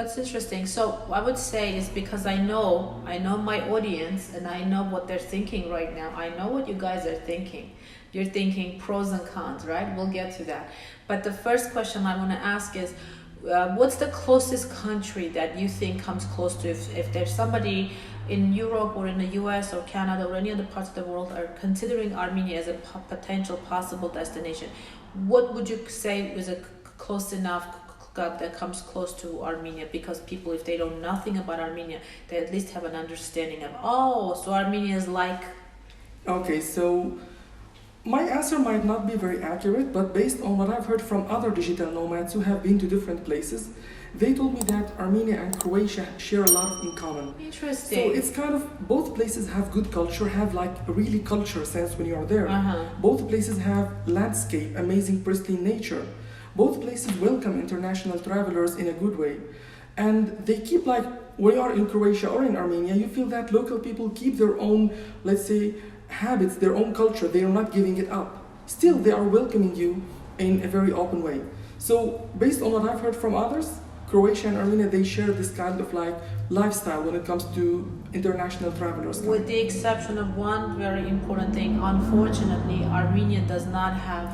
That's interesting. So I would say is because I know my audience and I know what they're thinking right now. I know what you guys are thinking. You're thinking pros and cons, right? We'll get to that. But the first question I want to ask is, what's the closest country that you think comes close to, if there's somebody in Europe or in the US or Canada or any other parts of the world are considering Armenia as a potential possible destination, what would you say is a close enough that comes close to Armenia? Because people, if they know nothing about Armenia, they at least have an understanding of, oh, so Armenia is like... Okay, so my answer might not be very accurate, but based on what I've heard from other digital nomads who have been to different places, they told me that Armenia and Croatia share a lot in common. Interesting. So it's kind of, both places have good culture, have like a really culture sense when you are there. Both places have landscape, amazing pristine nature. Both places welcome international travelers in a good way. And they keep, like, when you are in Croatia or in Armenia, you feel that local people keep their own, let's say, habits, their own culture. They are not giving it up. Still, they are welcoming you in a very open way. So based on what I've heard from others, Croatia and Armenia, they share this kind of like lifestyle when it comes to international travelers. With the exception of one very important thing, unfortunately, Armenia does not have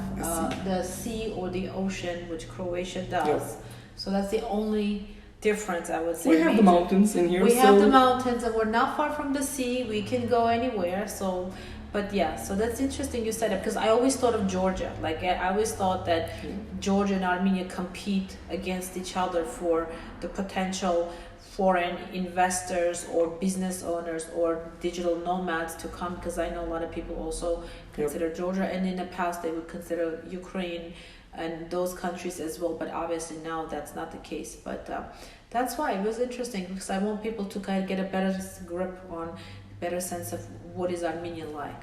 the sea or the ocean, which Croatia does. Yes. So that's the only difference, I would say. We have the mountains in here. We have the mountains, and we're not far from the sea. We can go anywhere. So, but yeah, so that's interesting you said it, because I always thought of Georgia. Like, I always thought that Georgia and Armenia compete against each other for the potential foreign investors or business owners or digital nomads to come, because I know a lot of people also consider Georgia, and in the past they would consider Ukraine and those countries as well, but obviously now that's not the case. But that's why it was interesting, because I want people to kind of get a better grip on, better sense of what is Armenia like.